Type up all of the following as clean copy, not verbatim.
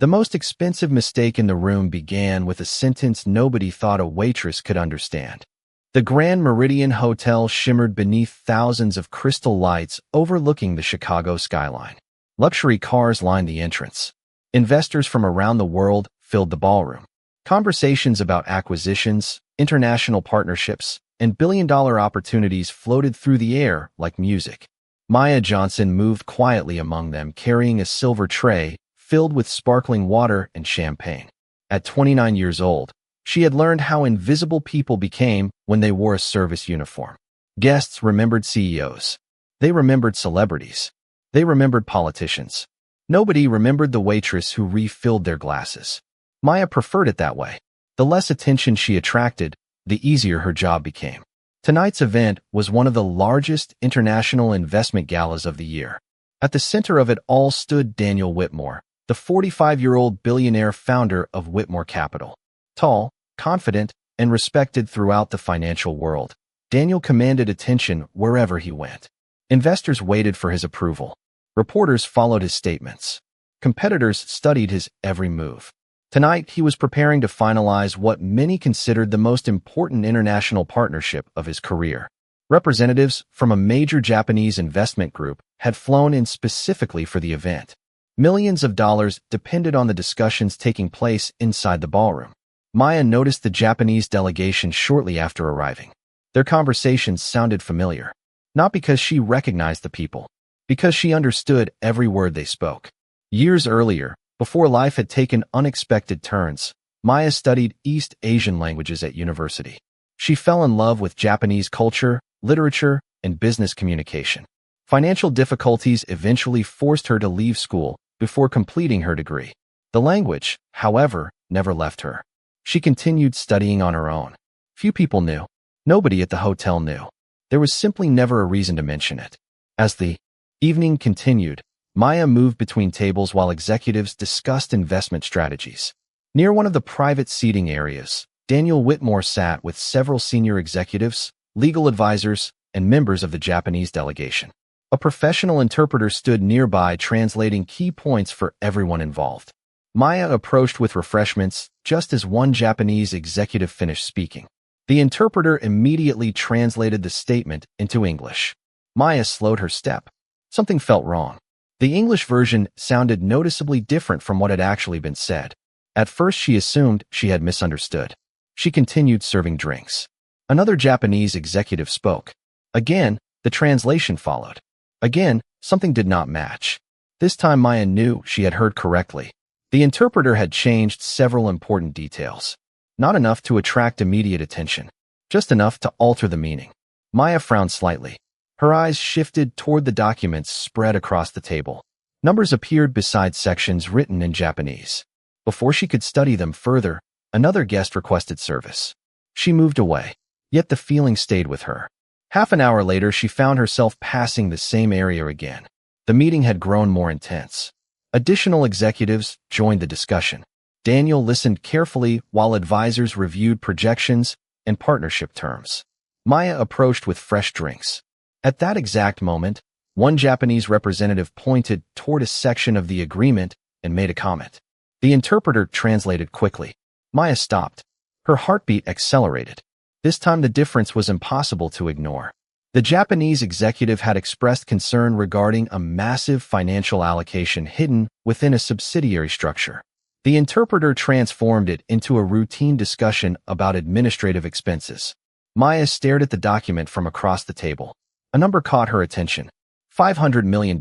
The most expensive mistake in the room began with a sentence nobody thought a waitress could understand. The Grand Meridian Hotel shimmered beneath thousands of crystal lights overlooking the Chicago skyline. Luxury cars lined the entrance. Investors from around the world filled the ballroom. Conversations about acquisitions, international partnerships, and billion-dollar opportunities floated through the air like music. Maya Johnson moved quietly among them, carrying a silver tray filled with sparkling water and champagne. At 29 years old, she had learned how invisible people became when they wore a service uniform. Guests remembered CEOs. They remembered celebrities. They remembered politicians. Nobody remembered the waitress who refilled their glasses. Maya preferred it that way. The less attention she attracted, the easier her job became. Tonight's event was one of the largest international investment galas of the year. At the center of it all stood Daniel Whitmore, the 45-year-old billionaire founder of Whitmore Capital. Tall, confident, and respected throughout the financial world, Daniel commanded attention wherever he went. Investors waited for his approval. Reporters followed his statements. Competitors studied his every move. Tonight, he was preparing to finalize what many considered the most important international partnership of his career. Representatives from a major Japanese investment group had flown in specifically for the event. Millions of dollars depended on the discussions taking place inside the ballroom. Maya noticed the Japanese delegation shortly after arriving. Their conversations sounded familiar, not because she recognized the people, because she understood every word they spoke. Years earlier, before life had taken unexpected turns, Maya studied East Asian languages at university. She fell in love with Japanese culture, literature, and business communication. Financial difficulties eventually forced her to leave school before completing her degree. The language, however, never left her. She continued studying on her own. Few people knew. Nobody at the hotel knew. There was simply never a reason to mention it. As the evening continued, Maya moved between tables while executives discussed investment strategies. Near one of the private seating areas, Daniel Whitmore sat with several senior executives, legal advisors, and members of the Japanese delegation. A professional interpreter stood nearby translating key points for everyone involved. Maya approached with refreshments just as one Japanese executive finished speaking. The interpreter immediately translated the statement into English. Maya slowed her step. Something felt wrong. The English version sounded noticeably different from what had actually been said. At first, she assumed she had misunderstood. She continued serving drinks. Another Japanese executive spoke. Again, the translation followed. Again, something did not match. This time Maya knew she had heard correctly. The interpreter had changed several important details. Not enough to attract immediate attention, just enough to alter the meaning. Maya frowned slightly. Her eyes shifted toward the documents spread across the table. Numbers appeared beside sections written in Japanese. Before she could study them further, another guest requested service. She moved away, yet the feeling stayed with her. Half an hour later, she found herself passing the same area again. The meeting had grown more intense. Additional executives joined the discussion. Daniel listened carefully while advisors reviewed projections and partnership terms. Maya approached with fresh drinks. At that exact moment, one Japanese representative pointed toward a section of the agreement and made a comment. The interpreter translated quickly. Maya stopped. Her heartbeat accelerated. This time the difference was impossible to ignore. The Japanese executive had expressed concern regarding a massive financial allocation hidden within a subsidiary structure. The interpreter transformed it into a routine discussion about administrative expenses. Maya stared at the document from across the table. A number caught her attention. $500 million.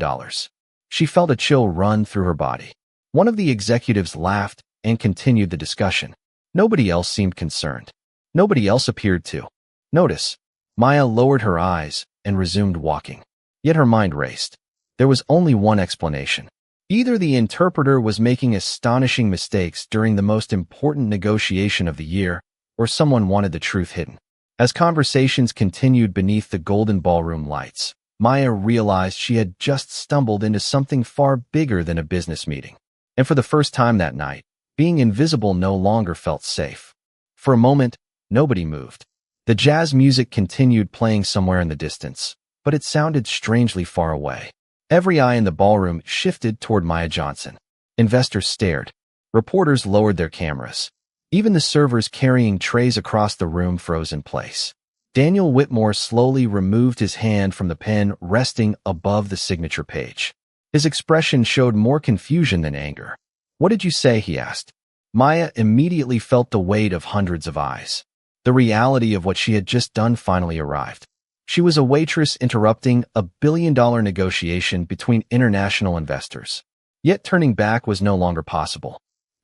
She felt a chill run through her body. One of the executives laughed and continued the discussion. Nobody else seemed concerned. Nobody else appeared to notice. Maya lowered her eyes and resumed walking. Yet her mind raced. There was only one explanation. Either the interpreter was making astonishing mistakes during the most important negotiation of the year, or someone wanted the truth hidden. As conversations continued beneath the golden ballroom lights, Maya realized she had just stumbled into something far bigger than a business meeting. And for the first time that night, being invisible no longer felt safe. For a moment, nobody moved. The jazz music continued playing somewhere in the distance, but it sounded strangely far away. Every eye in the ballroom shifted toward Maya Johnson. Investors stared. Reporters lowered their cameras. Even the servers carrying trays across the room froze in place. Daniel Whitmore slowly removed his hand from the pen resting above the signature page. His expression showed more confusion than anger. "What did you say?" he asked. Maya immediately felt the weight of hundreds of eyes. The reality of what she had just done finally arrived. She was a waitress interrupting a billion-dollar negotiation between international investors. Yet turning back was no longer possible.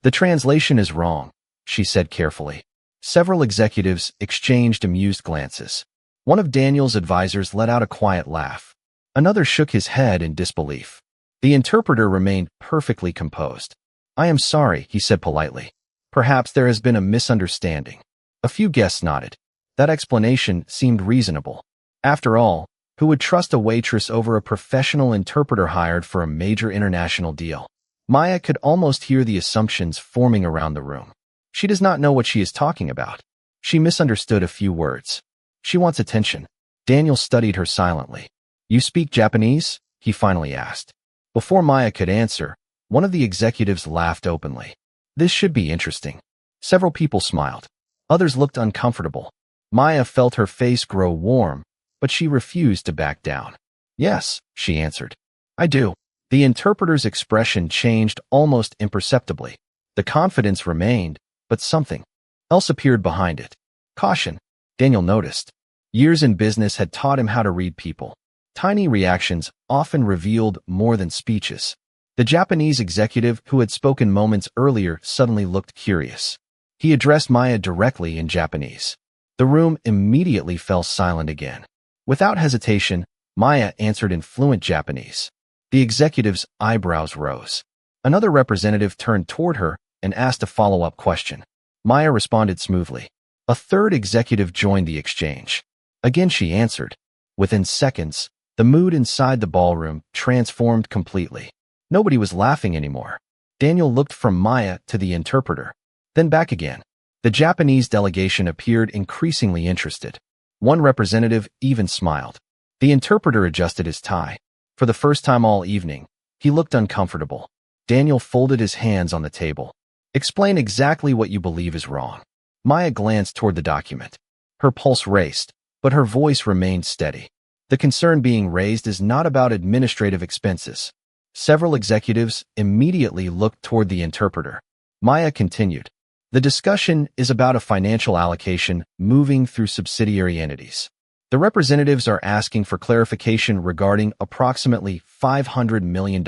"The translation is wrong," she said carefully. Several executives exchanged amused glances. One of Daniel's advisors let out a quiet laugh. Another shook his head in disbelief. The interpreter remained perfectly composed. "I am sorry," he said politely. "Perhaps there has been a misunderstanding." A few guests nodded. That explanation seemed reasonable. After all, who would trust a waitress over a professional interpreter hired for a major international deal? Maya could almost hear the assumptions forming around the room. She does not know what she is talking about. She misunderstood a few words. She wants attention. Daniel studied her silently. "You speak Japanese?" he finally asked. Before Maya could answer, one of the executives laughed openly. "This should be interesting." Several people smiled. Others looked uncomfortable. Maya felt her face grow warm, but she refused to back down. "Yes," she answered. "I do." The interpreter's expression changed almost imperceptibly. The confidence remained, but something else appeared behind it. Caution, Daniel noticed. Years in business had taught him how to read people. Tiny reactions often revealed more than speeches. The Japanese executive who had spoken moments earlier suddenly looked curious. He addressed Maya directly in Japanese. The room immediately fell silent again. Without hesitation, Maya answered in fluent Japanese. The executive's eyebrows rose. Another representative turned toward her and asked a follow-up question. Maya responded smoothly. A third executive joined the exchange. Again she answered. Within seconds, the mood inside the ballroom transformed completely. Nobody was laughing anymore. Daniel looked from Maya to the interpreter, then back again. The Japanese delegation appeared increasingly interested. One representative even smiled. The interpreter adjusted his tie. For the first time all evening, he looked uncomfortable. Daniel folded his hands on the table. "Explain exactly what you believe is wrong." Maya glanced toward the document. Her pulse raced, but her voice remained steady. "The concern being raised is not about administrative expenses." Several executives immediately looked toward the interpreter. Maya continued. "The discussion is about a financial allocation moving through subsidiary entities. The representatives are asking for clarification regarding approximately $500 million.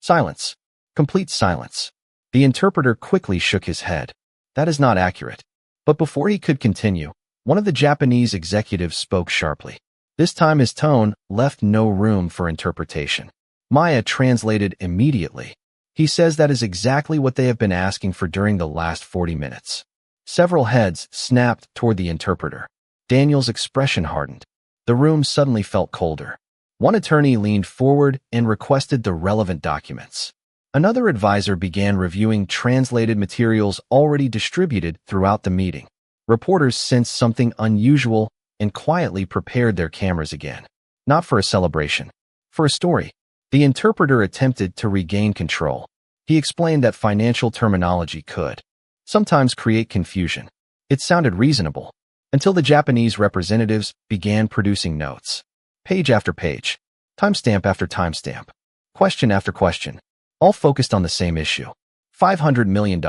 Silence. Complete silence. The interpreter quickly shook his head. "That is not accurate." But before he could continue, one of the Japanese executives spoke sharply. This time his tone left no room for interpretation. Maya translated immediately. "He says that is exactly what they have been asking for during the last 40 minutes. Several heads snapped toward the interpreter. Daniel's expression hardened. The room suddenly felt colder. One attorney leaned forward and requested the relevant documents. Another advisor began reviewing translated materials already distributed throughout the meeting. Reporters sensed something unusual and quietly prepared their cameras again. Not for a celebration, for a story. The interpreter attempted to regain control. He explained that financial terminology could sometimes create confusion. It sounded reasonable, until the Japanese representatives began producing notes. Page after page, timestamp after timestamp, question after question, all focused on the same issue. $500 million.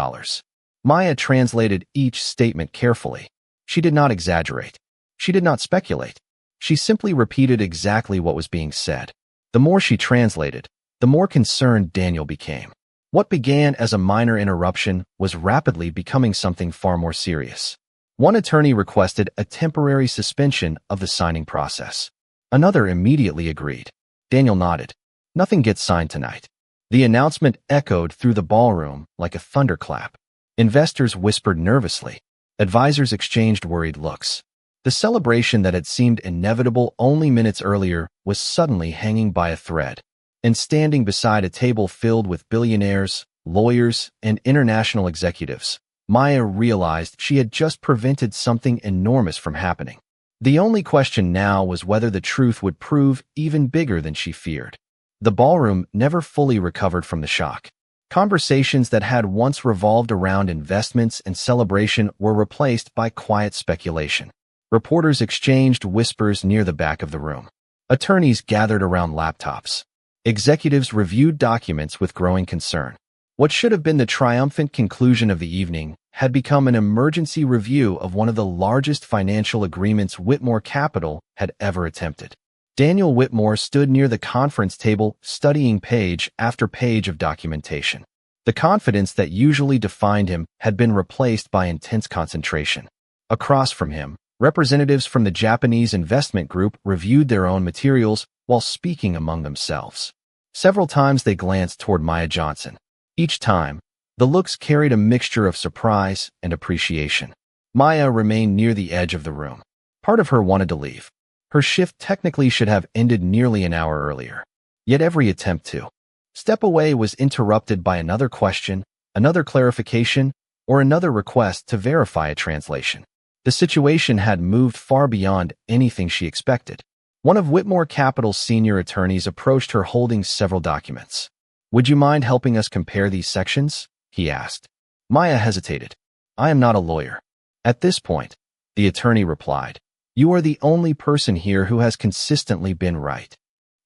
Maya translated each statement carefully. She did not exaggerate. She did not speculate. She simply repeated exactly what was being said. The more she translated, the more concerned Daniel became. What began as a minor interruption was rapidly becoming something far more serious. One attorney requested a temporary suspension of the signing process. Another immediately agreed. Daniel nodded. Nothing gets signed tonight. The announcement echoed through the ballroom like a thunderclap. Investors whispered nervously. Advisors exchanged worried looks. The celebration that had seemed inevitable only minutes earlier was suddenly hanging by a thread. And standing beside a table filled with billionaires, lawyers, and international executives, Maya realized she had just prevented something enormous from happening. The only question now was whether the truth would prove even bigger than she feared. The ballroom never fully recovered from the shock. Conversations that had once revolved around investments and celebration were replaced by quiet speculation. Reporters exchanged whispers near the back of the room. Attorneys gathered around laptops. Executives reviewed documents with growing concern. What should have been the triumphant conclusion of the evening had become an emergency review of one of the largest financial agreements Whitmore Capital had ever attempted. Daniel Whitmore stood near the conference table, studying page after page of documentation. The confidence that usually defined him had been replaced by intense concentration. Across from him, representatives from the Japanese investment group reviewed their own materials while speaking among themselves. Several times they glanced toward Maya Johnson. Each time, the looks carried a mixture of surprise and appreciation. Maya remained near the edge of the room. Part of her wanted to leave. Her shift technically should have ended nearly an hour earlier. Yet every attempt to step away was interrupted by another question, another clarification, or another request to verify a translation. The situation had moved far beyond anything she expected. One of Whitmore Capital's senior attorneys approached her holding several documents. "Would you mind helping us compare these sections?" he asked. Maya hesitated. "I am not a lawyer." At this point, the attorney replied, "You are the only person here who has consistently been right."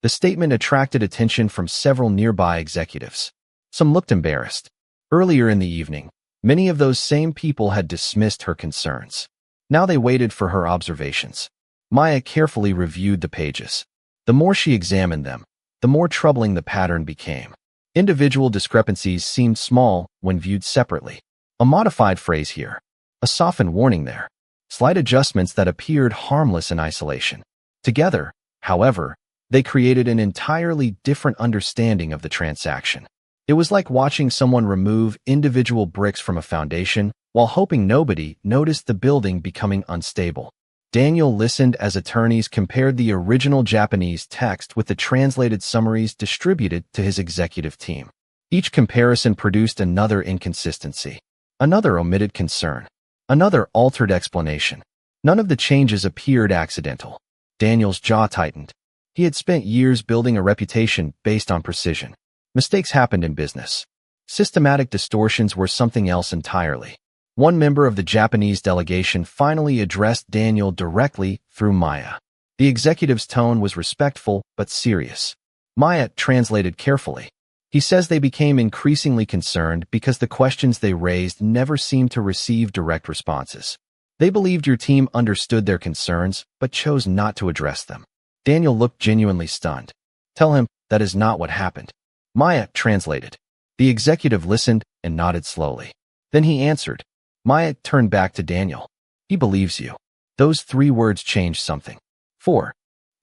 The statement attracted attention from several nearby executives. Some looked embarrassed. Earlier in the evening, many of those same people had dismissed her concerns. Now they waited for her observations. Maya carefully reviewed the pages. The more she examined them, the more troubling the pattern became. Individual discrepancies seemed small when viewed separately. A modified phrase here, a softened warning there, slight adjustments that appeared harmless in isolation. Together, however, they created an entirely different understanding of the transaction. It was like watching someone remove individual bricks from a foundation while hoping nobody noticed the building becoming unstable. Daniel listened as attorneys compared the original Japanese text with the translated summaries distributed to his executive team. Each comparison produced another inconsistency, another omitted concern, another altered explanation. None of the changes appeared accidental. Daniel's jaw tightened. He had spent years building a reputation based on precision. Mistakes happened in business. Systematic distortions were something else entirely. One member of the Japanese delegation finally addressed Daniel directly through Maya. The executive's tone was respectful but serious. Maya translated carefully. "He says they became increasingly concerned because the questions they raised never seemed to receive direct responses. They believed your team understood their concerns but chose not to address them." Daniel looked genuinely stunned. "Tell him that is not what happened." Maya translated. The executive listened and nodded slowly. Then he answered. Maya turned back to Daniel. "He believes you." Those 3 words changed something. For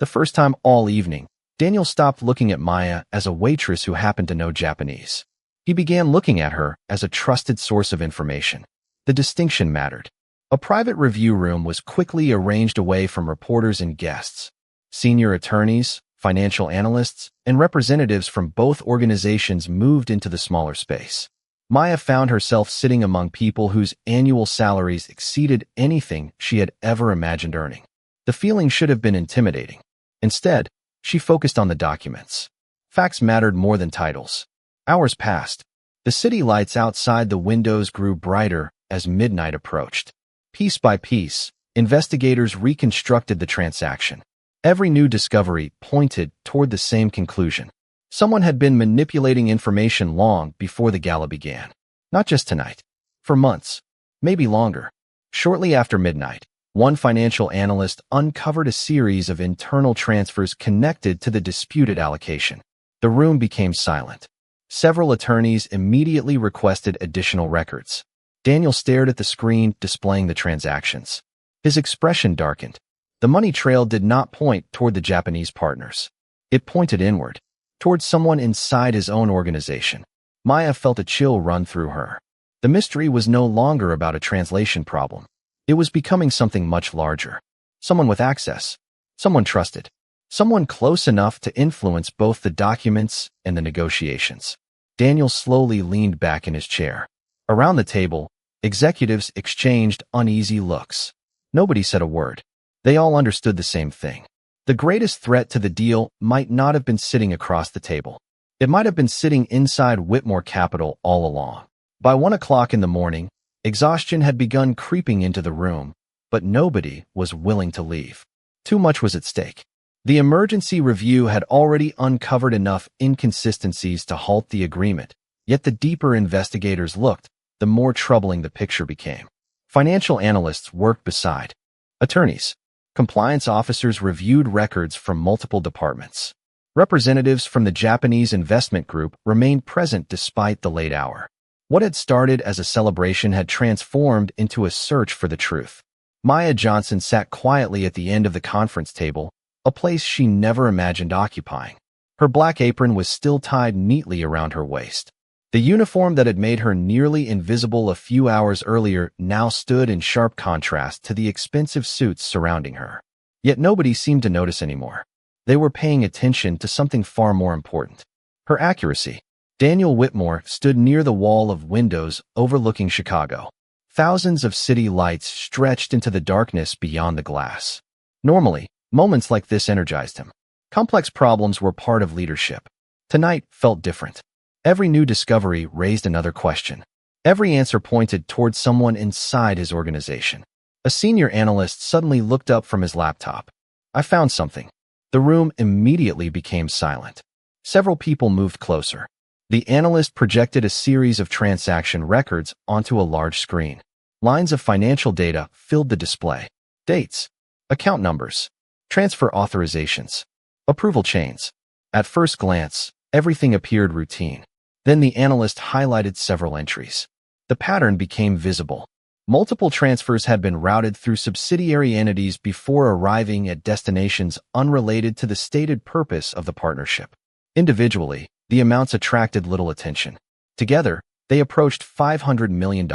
the first time all evening, Daniel stopped looking at Maya as a waitress who happened to know Japanese. He began looking at her as a trusted source of information. The distinction mattered. A private review room was quickly arranged away from reporters and guests. Senior attorneys, financial analysts, and representatives from both organizations moved into the smaller space. Maya found herself sitting among people whose annual salaries exceeded anything she had ever imagined earning. The feeling should have been intimidating. Instead, she focused on the documents. Facts mattered more than titles. Hours passed. The city lights outside the windows grew brighter as midnight approached. Piece by piece, investigators reconstructed the transaction. Every new discovery pointed toward the same conclusion. Someone had been manipulating information long before the gala began. Not just tonight. For months. Maybe longer. Shortly after midnight, one financial analyst uncovered a series of internal transfers connected to the disputed allocation. The room became silent. Several attorneys immediately requested additional records. Daniel stared at the screen displaying the transactions. His expression darkened. The money trail did not point toward the Japanese partners. It pointed inward, toward someone inside his own organization. Maya felt a chill run through her. The mystery was no longer about a translation problem. It was becoming something much larger. Someone with access. Someone trusted. Someone close enough to influence both the documents and the negotiations. Daniel slowly leaned back in his chair. Around the table, executives exchanged uneasy looks. Nobody said a word. They all understood the same thing. The greatest threat to the deal might not have been sitting across the table. It might have been sitting inside Whitmore Capital all along. By 1 o'clock in the morning, exhaustion had begun creeping into the room, but nobody was willing to leave. Too much was at stake. The emergency review had already uncovered enough inconsistencies to halt the agreement, yet the deeper investigators looked, the more troubling the picture became. Financial analysts worked beside attorneys. Compliance officers reviewed records from multiple departments. Representatives from the Japanese investment group remained present despite the late hour. What had started as a celebration had transformed into a search for the truth. Maya Johnson sat quietly at the end of the conference table, a place she never imagined occupying. Her black apron was still tied neatly around her waist. The uniform that had made her nearly invisible a few hours earlier now stood in sharp contrast to the expensive suits surrounding her. Yet nobody seemed to notice anymore. They were paying attention to something far more important. Her accuracy. Daniel Whitmore stood near the wall of windows overlooking Chicago. Thousands of city lights stretched into the darkness beyond the glass. Normally, moments like this energized him. Complex problems were part of leadership. Tonight felt different. Every new discovery raised another question. Every answer pointed toward someone inside his organization. A senior analyst suddenly looked up from his laptop. "I found something." The room immediately became silent. Several people moved closer. The analyst projected a series of transaction records onto a large screen. Lines of financial data filled the display. Dates, account numbers, transfer authorizations, approval chains. At first glance, everything appeared routine. Then the analyst highlighted several entries. The pattern became visible. Multiple transfers had been routed through subsidiary entities before arriving at destinations unrelated to the stated purpose of the partnership. Individually, the amounts attracted little attention. Together, they approached $500 million.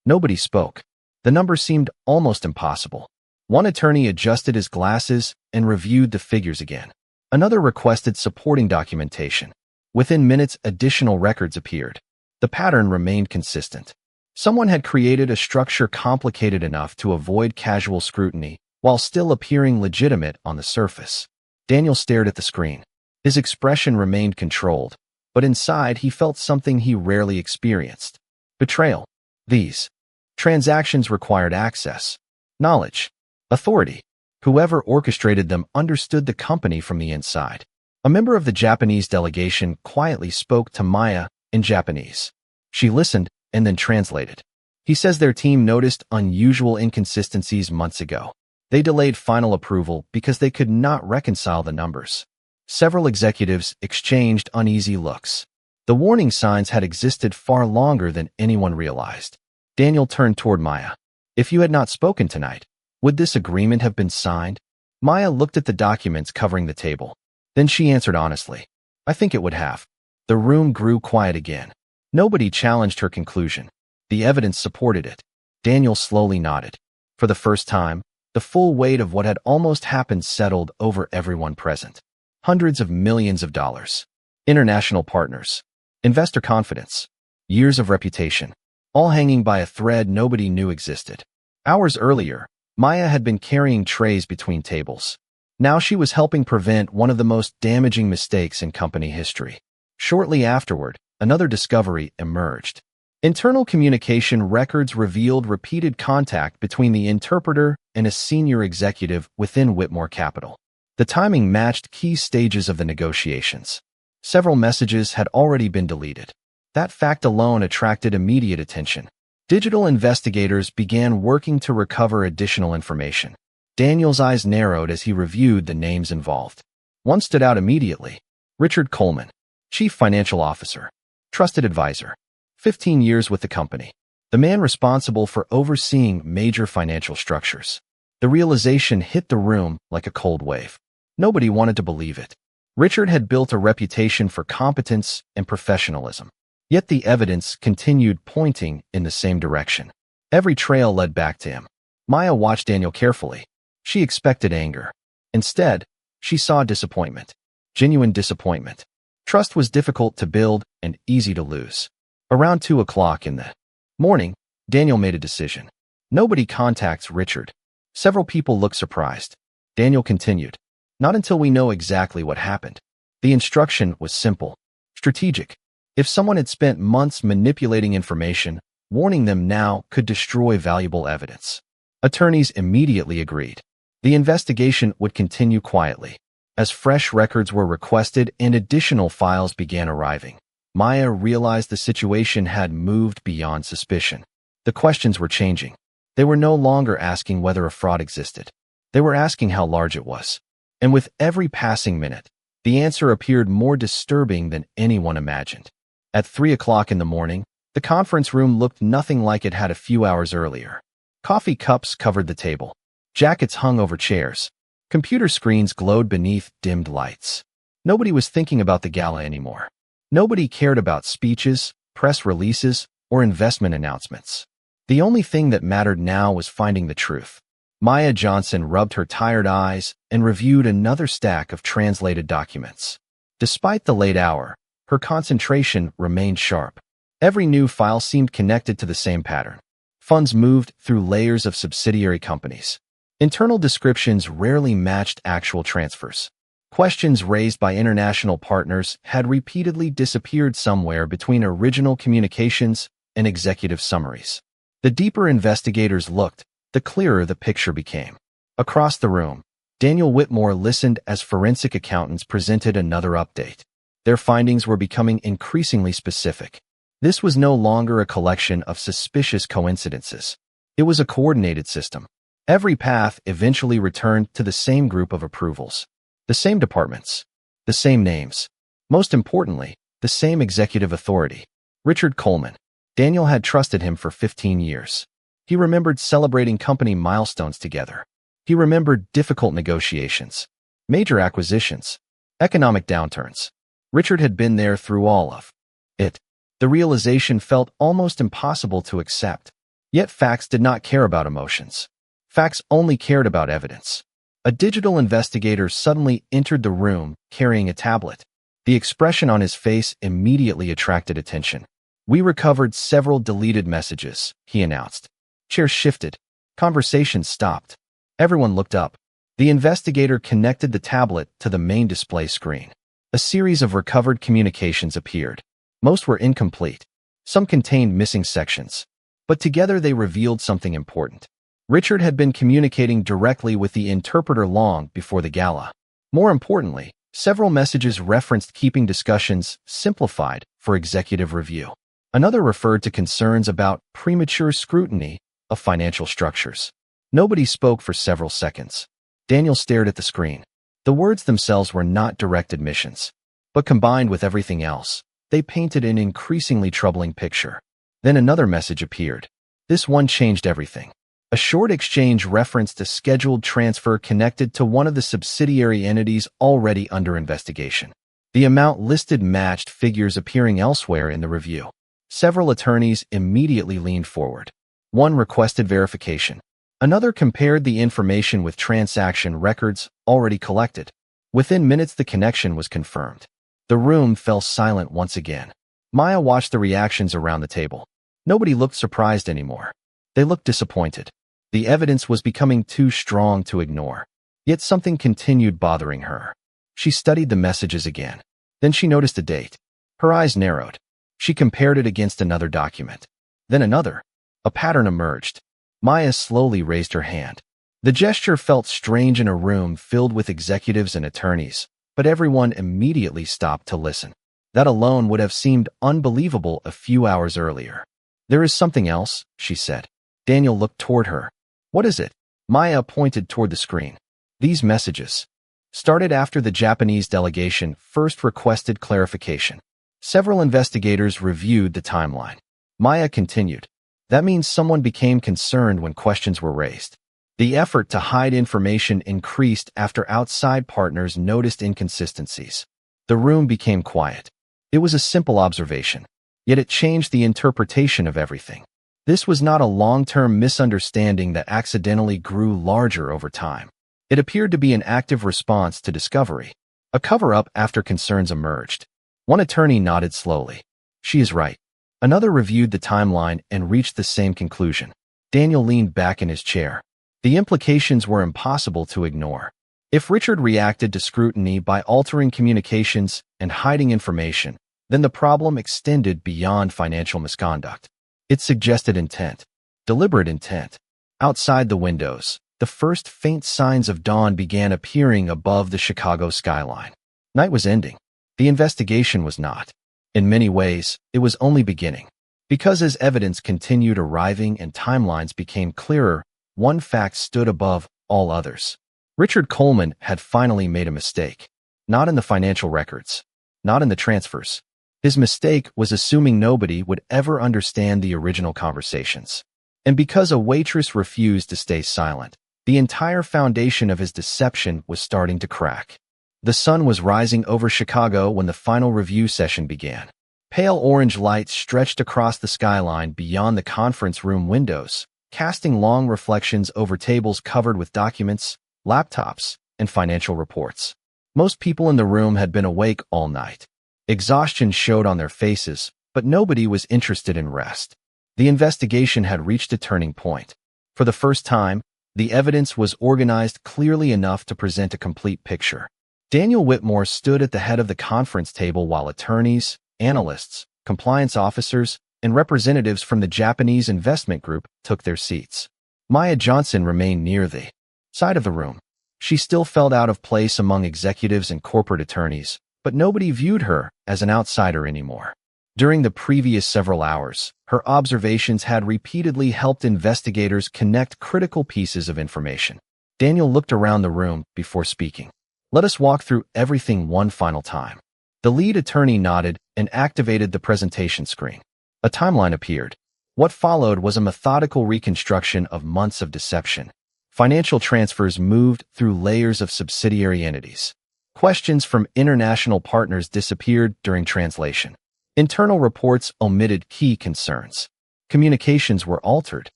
Nobody spoke. The number seemed almost impossible. One attorney adjusted his glasses and reviewed the figures again. Another requested supporting documentation. Within minutes, additional records appeared. The pattern remained consistent. Someone had created a structure complicated enough to avoid casual scrutiny while still appearing legitimate on the surface. Daniel stared at the screen. His expression remained controlled, but inside he felt something he rarely experienced. Betrayal. These transactions required access, knowledge, authority. Whoever orchestrated them understood the company from the inside. A member of the Japanese delegation quietly spoke to Maya in Japanese. She listened and then translated. "He says their team noticed unusual inconsistencies months ago. They delayed final approval because they could not reconcile the numbers." Several executives exchanged uneasy looks. The warning signs had existed far longer than anyone realized. Daniel turned toward Maya. "If you had not spoken tonight, would this agreement have been signed?" Maya looked at the documents covering the table. Then she answered honestly, "I think it would have." The room grew quiet again. Nobody challenged her conclusion. The evidence supported it. Daniel slowly nodded. For the first time, the full weight of what had almost happened settled over everyone present. Hundreds of millions of dollars. International partners. Investor confidence. Years of reputation. All hanging by a thread nobody knew existed. Hours earlier, Maya had been carrying trays between tables. Now she was helping prevent one of the most damaging mistakes in company history. Shortly afterward, another discovery emerged. Internal communication records revealed repeated contact between the interpreter and a senior executive within Whitmore Capital. The timing matched key stages of the negotiations. Several messages had already been deleted. That fact alone attracted immediate attention. Digital investigators began working to recover additional information. Daniel's eyes narrowed as he reviewed the names involved. One stood out immediately. Richard Coleman, Chief Financial Officer, Trusted Advisor, 15 years with the company. The man responsible for overseeing major financial structures. The realization hit the room like a cold wave. Nobody wanted to believe it. Richard had built a reputation for competence and professionalism. Yet the evidence continued pointing in the same direction. Every trail led back to him. Maya watched Daniel carefully. She expected anger. Instead, she saw disappointment. Genuine disappointment. Trust was difficult to build and easy to lose. Around 2 o'clock in the morning, Daniel made a decision. Nobody contacts Richard. Several people looked surprised. Daniel continued. Not until we know exactly what happened. The instruction was simple. Strategic. If someone had spent months manipulating information, warning them now could destroy valuable evidence. Attorneys immediately agreed. The investigation would continue quietly. As fresh records were requested and additional files began arriving, Maya realized the situation had moved beyond suspicion. The questions were changing. They were no longer asking whether a fraud existed. They were asking how large it was. And with every passing minute, the answer appeared more disturbing than anyone imagined. At 3 o'clock in the morning, the conference room looked nothing like it had a few hours earlier. Coffee cups covered the table. Jackets hung over chairs. Computer screens glowed beneath dimmed lights. Nobody was thinking about the gala anymore. Nobody cared about speeches, press releases, or investment announcements. The only thing that mattered now was finding the truth. Maya Johnson rubbed her tired eyes and reviewed another stack of translated documents. Despite the late hour, her concentration remained sharp. Every new file seemed connected to the same pattern. Funds moved through layers of subsidiary companies. Internal descriptions rarely matched actual transfers. Questions raised by international partners had repeatedly disappeared somewhere between original communications and executive summaries. The deeper investigators looked, the clearer the picture became. Across the room, Daniel Whitmore listened as forensic accountants presented another update. Their findings were becoming increasingly specific. This was no longer a collection of suspicious coincidences. It was a coordinated system. Every path eventually returned to the same group of approvals. The same departments. The same names. Most importantly, the same executive authority. Richard Coleman. Daniel had trusted him for 15 years. He remembered celebrating company milestones together. He remembered difficult negotiations, major acquisitions, economic downturns. Richard had been there through all of it. The realization felt almost impossible to accept. Yet facts did not care about emotions. Facts only cared about evidence. A digital investigator suddenly entered the room carrying a tablet. The expression on his face immediately attracted attention. "We recovered several deleted messages," he announced. Chairs shifted. Conversations stopped. Everyone looked up. The investigator connected the tablet to the main display screen. A series of recovered communications appeared. Most were incomplete. Some contained missing sections. But together they revealed something important. Richard had been communicating directly with the interpreter long before the gala. More importantly, several messages referenced keeping discussions simplified for executive review. Another referred to concerns about premature scrutiny of financial structures. Nobody spoke for several seconds. Daniel stared at the screen. The words themselves were not direct admissions, but combined with everything else, they painted an increasingly troubling picture. Then another message appeared. This one changed everything. A short exchange referenced a scheduled transfer connected to one of the subsidiary entities already under investigation. The amount listed matched figures appearing elsewhere in the review. Several attorneys immediately leaned forward. One requested verification. Another compared the information with transaction records already collected. Within minutes, the connection was confirmed. The room fell silent once again. Maya watched the reactions around the table. Nobody looked surprised anymore. They looked disappointed. The evidence was becoming too strong to ignore. Yet something continued bothering her. She studied the messages again. Then she noticed a date. Her eyes narrowed. She compared it against another document. Then another. A pattern emerged. Maya slowly raised her hand. The gesture felt strange in a room filled with executives and attorneys, but everyone immediately stopped to listen. That alone would have seemed unbelievable a few hours earlier. "There is something else," she said. Daniel looked toward her. "What is it?" Maya pointed toward the screen. "These messages started after the Japanese delegation first requested clarification. Several investigators reviewed the timeline." Maya continued. "That means someone became concerned when questions were raised. The effort to hide information increased after outside partners noticed inconsistencies." The room became quiet. It was a simple observation, yet it changed the interpretation of everything. This was not a long-term misunderstanding that accidentally grew larger over time. It appeared to be an active response to discovery, a cover-up after concerns emerged. One attorney nodded slowly. "She is right." Another reviewed the timeline and reached the same conclusion. Daniel leaned back in his chair. The implications were impossible to ignore. If Richard reacted to scrutiny by altering communications and hiding information, Then the problem extended beyond financial misconduct. It suggested intent, deliberate intent. Outside the windows, the first faint signs of dawn began appearing above the Chicago skyline. Night was ending. The investigation was not. In many ways, it was only beginning. Because as evidence continued arriving and timelines became clearer, one fact stood above all others. Richard Coleman had finally made a mistake. Not in the financial records. Not in the transfers. His mistake was assuming nobody would ever understand the original conversations. And because a waitress refused to stay silent, the entire foundation of his deception was starting to crack. The sun was rising over Chicago when the final review session began. Pale orange lights stretched across the skyline beyond the conference room windows, casting long reflections over tables covered with documents, laptops, and financial reports. Most people in the room had been awake all night. Exhaustion showed on their faces, but nobody was interested in rest. The investigation had reached a turning point. For the first time, the evidence was organized clearly enough to present a complete picture. Daniel Whitmore stood at the head of the conference table while attorneys, analysts, compliance officers, and representatives from the Japanese investment group took their seats. Maya Johnson remained near the side of the room. She still felt out of place among executives and corporate attorneys, but nobody viewed her as an outsider anymore. During the previous several hours, her observations had repeatedly helped investigators connect critical pieces of information. Daniel looked around the room before speaking. Let us walk through everything one final time. The lead attorney nodded and activated the presentation screen. A timeline appeared. What followed was a methodical reconstruction of months of deception. Financial transfers moved through layers of subsidiary entities. Questions from international partners disappeared during translation. Internal reports omitted key concerns. Communications were altered.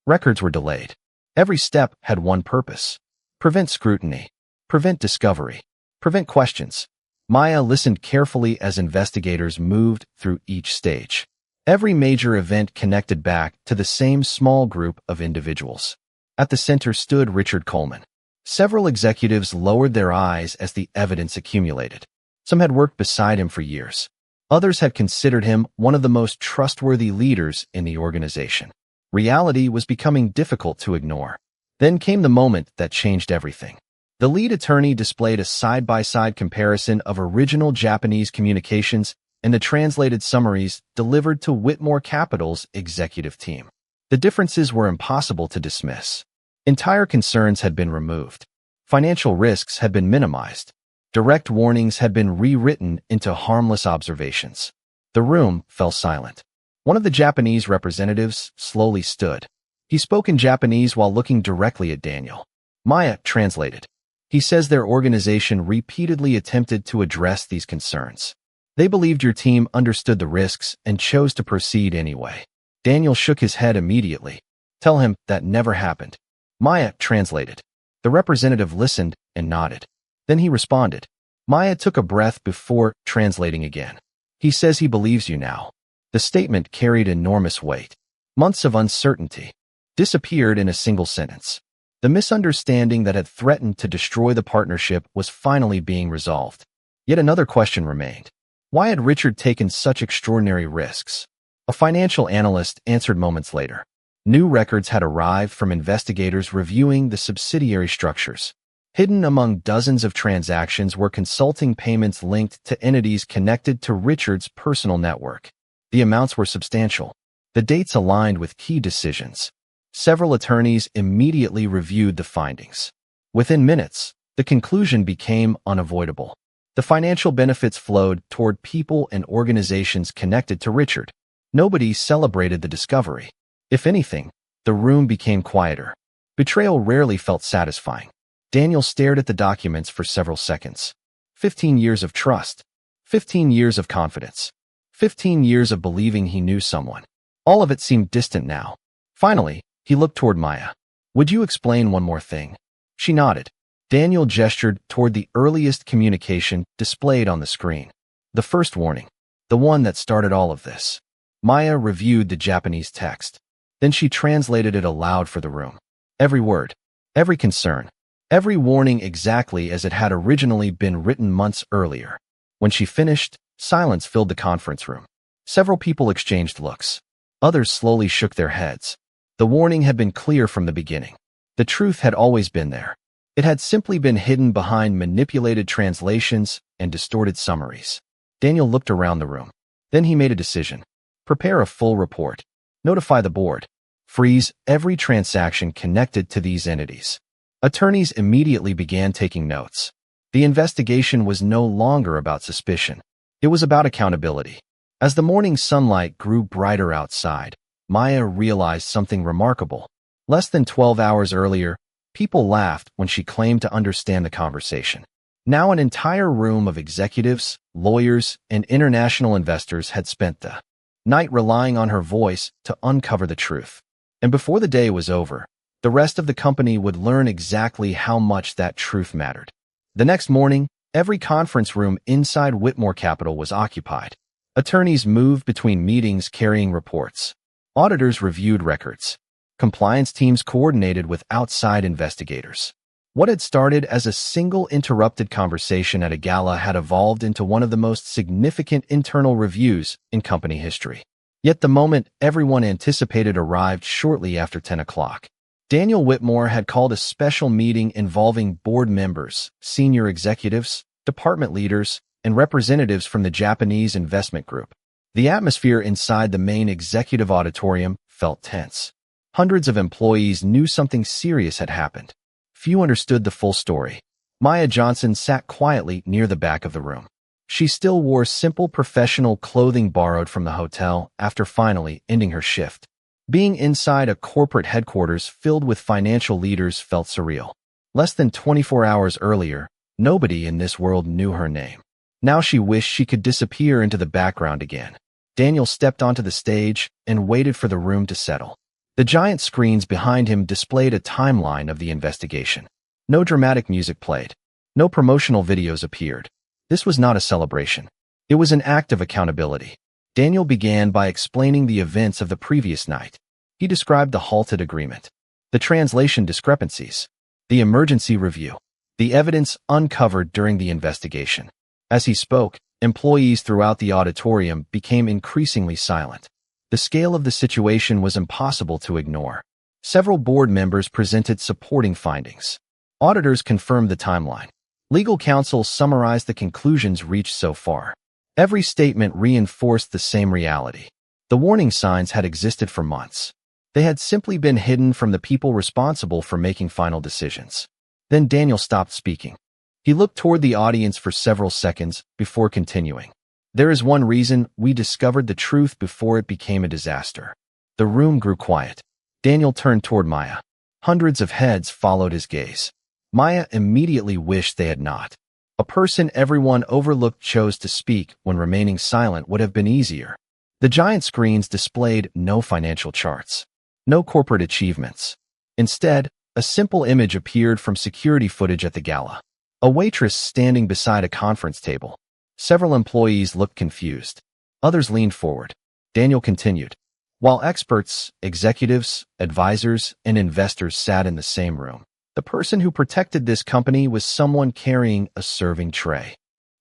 Records were delayed. Every step had one purpose: prevent scrutiny, prevent discovery, prevent questions. Maya listened carefully as investigators moved through each stage. Every major event connected back to the same small group of individuals. At the center stood Richard Coleman. Several executives lowered their eyes as the evidence accumulated. Some had worked beside him for years. Others had considered him one of the most trustworthy leaders in the organization. Reality was becoming difficult to ignore. Then came the moment that changed everything. The lead attorney displayed a side-by-side comparison of original Japanese communications and the translated summaries delivered to Whitmore Capital's executive team. The differences were impossible to dismiss. Entire concerns had been removed. Financial risks had been minimized. Direct warnings had been rewritten into harmless observations. The room fell silent. One of the Japanese representatives slowly stood. He spoke in Japanese while looking directly at Daniel. Maya translated. He says their organization repeatedly attempted to address these concerns. They believed your team understood the risks and chose to proceed anyway. Daniel shook his head immediately. Tell him that never happened. Maya translated. The representative listened and nodded. Then he responded. Maya took a breath before translating again. He says he believes you now. The statement carried enormous weight. Months of uncertainty disappeared in a single sentence. The misunderstanding that had threatened to destroy the partnership was finally being resolved. Yet another question remained. Why had Richard taken such extraordinary risks? A financial analyst answered moments later. New records had arrived from investigators reviewing the subsidiary structures. Hidden among dozens of transactions were consulting payments linked to entities connected to Richard's personal network. The amounts were substantial. The dates aligned with key decisions. Several attorneys immediately reviewed the findings. Within minutes, the conclusion became unavoidable. The financial benefits flowed toward people and organizations connected to Richard. Nobody celebrated the discovery. If anything, the room became quieter. Betrayal rarely felt satisfying. Daniel stared at the documents for several seconds. 15 years of trust. 15 years of confidence. 15 years of believing he knew someone. All of it seemed distant now. Finally, he looked toward Maya. Would you explain one more thing? She nodded. Daniel gestured toward the earliest communication displayed on the screen. The first warning. The one that started all of this. Maya reviewed the Japanese text. Then she translated it aloud for the room. Every word. Every concern. Every warning exactly as it had originally been written months earlier. When she finished, Silence filled the conference room. Several people exchanged looks. Others slowly shook their heads. The warning had been clear from the beginning. The truth had always been there. It had simply been hidden behind manipulated translations and distorted summaries. Daniel looked around the room. Then he made a decision. Prepare a full report. Notify the board. Freeze every transaction connected to these entities. Attorneys immediately began taking notes. The investigation was no longer about suspicion. It was about accountability. As the morning sunlight grew brighter outside, Maya realized something remarkable. Less than 12 hours earlier, people laughed when she claimed to understand the conversation. Now an entire room of executives, lawyers, and international investors had spent the night relying on her voice to uncover the truth. And before the day was over, the rest of the company would learn exactly how much that truth mattered. The next morning, every conference room inside Whitmore Capital was occupied. Attorneys moved between meetings carrying reports. Auditors reviewed records. Compliance teams coordinated with outside investigators. What had started as a single interrupted conversation at a gala had evolved into one of the most significant internal reviews in company history. Yet the moment everyone anticipated arrived shortly after 10 o'clock. Daniel Whitmore had called a special meeting involving board members, senior executives, department leaders, and representatives from the Japanese investment group. The atmosphere inside the main executive auditorium felt tense. Hundreds of employees knew something serious had happened. Few understood the full story. Maya Johnson sat quietly near the back of the room. She still wore simple professional clothing borrowed from the hotel after finally ending her shift. Being inside a corporate headquarters filled with financial leaders felt surreal. Less than 24 hours earlier, nobody in this world knew her name. Now she wished she could disappear into the background again. Daniel stepped onto the stage and waited for the room to settle. The giant screens behind him displayed a timeline of the investigation. No dramatic music played. No promotional videos appeared. This was not a celebration. It was an act of accountability. Daniel began by explaining the events of the previous night. He described the halted agreement, the translation discrepancies, the emergency review, the evidence uncovered during the investigation. As he spoke, employees throughout the auditorium became increasingly silent. The scale of the situation was impossible to ignore. Several board members presented supporting findings. Auditors confirmed the timeline. Legal counsel summarized the conclusions reached so far. Every statement reinforced the same reality. The warning signs had existed for months. They had simply been hidden from the people responsible for making final decisions. Then Daniel stopped speaking. He looked toward the audience for several seconds before continuing. There is one reason we discovered the truth before it became a disaster. The room grew quiet. Daniel turned toward Maya. Hundreds of heads followed his gaze. Maya immediately wished they had not. A person everyone overlooked chose to speak when remaining silent would have been easier. The giant screens displayed no financial charts, no corporate achievements. Instead, a simple image appeared from security footage at the gala. A waitress standing beside a conference table. Several employees looked confused. Others leaned forward. Daniel continued. While experts, executives, advisors, and investors sat in the same room, the person who protected this company was someone carrying a serving tray.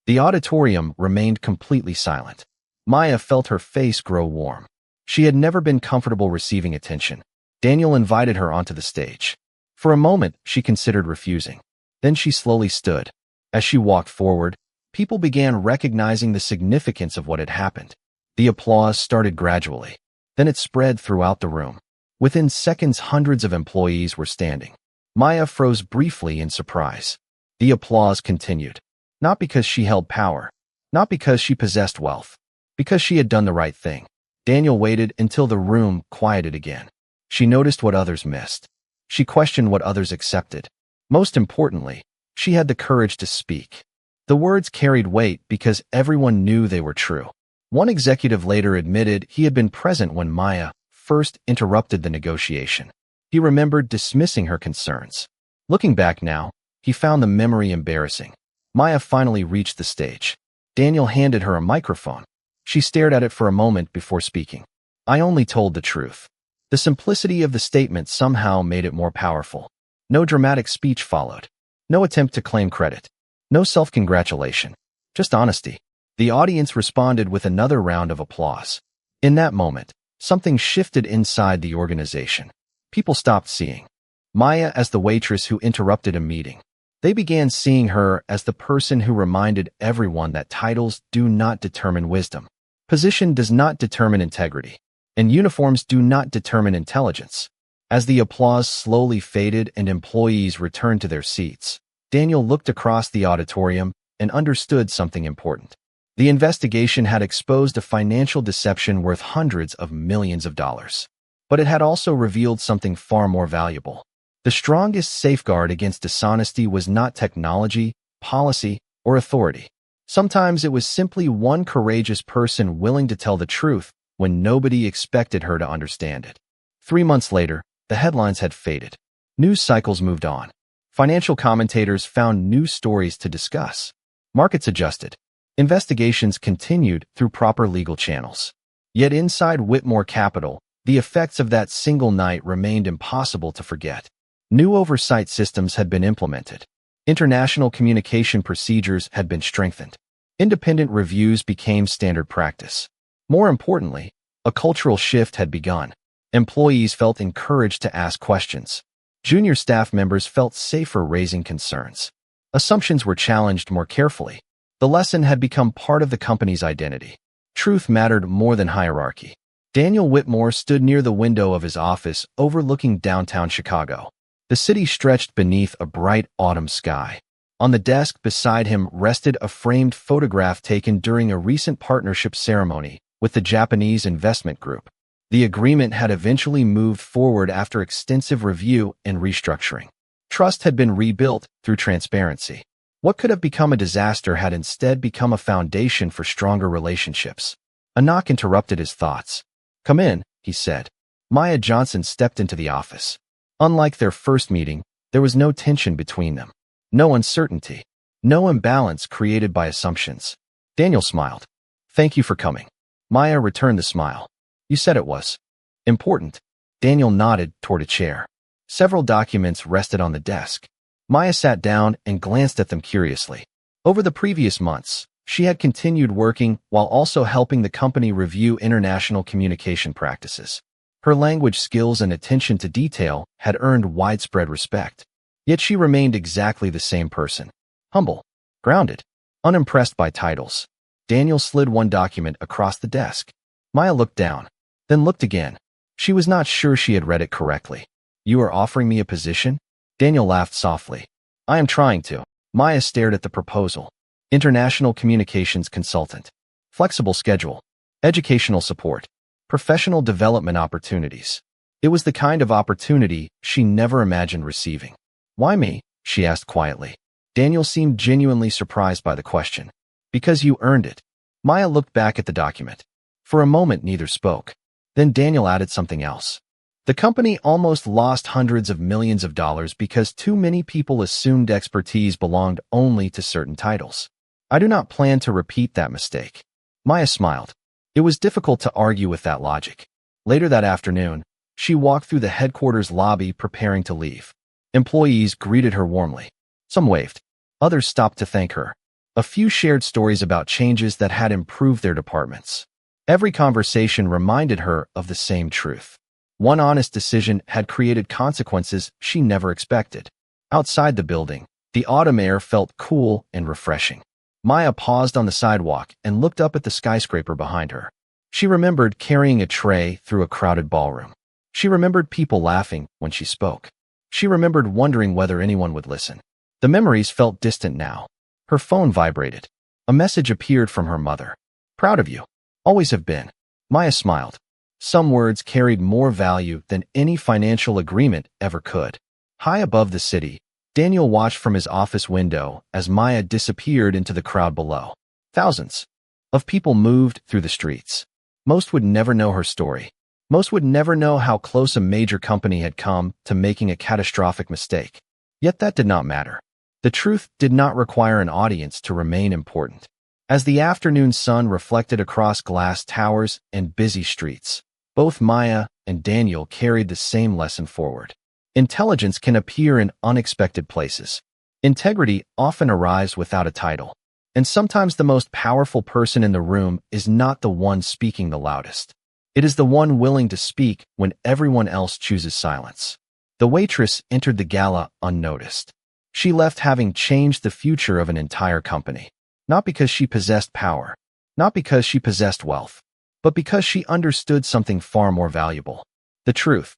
The auditorium remained completely silent. Maya felt her face grow warm. She had never been comfortable receiving attention. Daniel invited her onto the stage. For a moment, she considered refusing. Then she slowly stood. As she walked forward, people began recognizing the significance of what had happened. The applause started gradually. Then it spread throughout the room. Within seconds, hundreds of employees were standing. Maya froze briefly in surprise. The applause continued. Not because she held power. Not because she possessed wealth. Because she had done the right thing. Daniel waited until the room quieted again. She noticed what others missed. She questioned what others accepted. Most importantly, she had the courage to speak. The words carried weight because everyone knew they were true. One executive later admitted he had been present when Maya first interrupted the negotiation. He remembered dismissing her concerns. Looking back now, he found the memory embarrassing. Maya finally reached the stage. Daniel handed her a microphone. She stared at it for a moment before speaking. I only told the truth. The simplicity of the statement somehow made it more powerful. No dramatic speech followed. No attempt to claim credit. No self-congratulation. Just honesty. The audience responded with another round of applause. In that moment, something shifted inside the organization. People stopped seeing Maya as the waitress who interrupted a meeting. They began seeing her as the person who reminded everyone that titles do not determine wisdom. Position does not determine integrity, and uniforms do not determine intelligence. As the applause slowly faded and employees returned to their seats, Daniel looked across the auditorium and understood something important. The investigation had exposed a financial deception worth hundreds of millions of dollars. But it had also revealed something far more valuable. The strongest safeguard against dishonesty was not technology, policy, or authority. Sometimes it was simply one courageous person willing to tell the truth when nobody expected her to understand it. 3 months later, the headlines had faded. News cycles moved on. Financial commentators found new stories to discuss. Markets adjusted. Investigations continued through proper legal channels. Yet inside Whitmore Capital, the effects of that single night remained impossible to forget. New oversight systems had been implemented. International communication procedures had been strengthened. Independent reviews became standard practice. More importantly, a cultural shift had begun. Employees felt encouraged to ask questions. Junior staff members felt safer raising concerns. Assumptions were challenged more carefully. The lesson had become part of the company's identity. Truth mattered more than hierarchy. Daniel Whitmore stood near the window of his office overlooking downtown Chicago. The city stretched beneath a bright autumn sky. On the desk beside him rested a framed photograph taken during a recent partnership ceremony with the Japanese investment group. The agreement had eventually moved forward after extensive review and restructuring. Trust had been rebuilt through transparency. What could have become a disaster had instead become a foundation for stronger relationships. A knock interrupted his thoughts. "Come in," he said. Maya Johnson stepped into the office. Unlike their first meeting, there was no tension between them. No uncertainty. No imbalance created by assumptions. Daniel smiled. "Thank you for coming." Maya returned the smile. "You said it was important." Daniel nodded toward a chair. Several documents rested on the desk. Maya sat down and glanced at them curiously. Over the previous months, she had continued working while also helping the company review international communication practices. Her language skills and attention to detail had earned widespread respect. Yet she remained exactly the same person. Humble, grounded, unimpressed by titles. Daniel slid one document across the desk. Maya looked down, then looked again. She was not sure she had read it correctly. "You are offering me a position?" Daniel laughed softly. "I am trying to." Maya stared at the proposal. International communications consultant. Flexible schedule. Educational support. Professional development opportunities. It was the kind of opportunity she never imagined receiving. "Why me?" she asked quietly. Daniel seemed genuinely surprised by the question. "Because you earned it." Maya looked back at the document. For a moment, neither spoke. Then Daniel added something else. "The company almost lost hundreds of millions of dollars because too many people assumed expertise belonged only to certain titles. I do not plan to repeat that mistake." Maya smiled. It was difficult to argue with that logic. Later that afternoon, she walked through the headquarters lobby preparing to leave. Employees greeted her warmly. Some waved. Others stopped to thank her. A few shared stories about changes that had improved their departments. Every conversation reminded her of the same truth. One honest decision had created consequences she never expected. Outside the building, the autumn air felt cool and refreshing. Maya paused on the sidewalk and looked up at the skyscraper behind her. She remembered carrying a tray through a crowded ballroom. She remembered people laughing when she spoke. She remembered wondering whether anyone would listen. The memories felt distant now. Her phone vibrated. A message appeared from her mother. "Proud of you. Always have been." Maya smiled. Some words carried more value than any financial agreement ever could. High above the city, Daniel watched from his office window as Maya disappeared into the crowd below. Thousands of people moved through the streets. Most would never know her story. Most would never know how close a major company had come to making a catastrophic mistake. Yet that did not matter. The truth did not require an audience to remain important. As the afternoon sun reflected across glass towers and busy streets, both Maya and Daniel carried the same lesson forward. Intelligence can appear in unexpected places. Integrity often arrives without a title. And sometimes the most powerful person in the room is not the one speaking the loudest. It is the one willing to speak when everyone else chooses silence. The waitress entered the gala unnoticed. She left having changed the future of an entire company. Not because she possessed power, not because she possessed wealth, but because she understood something far more valuable: the truth.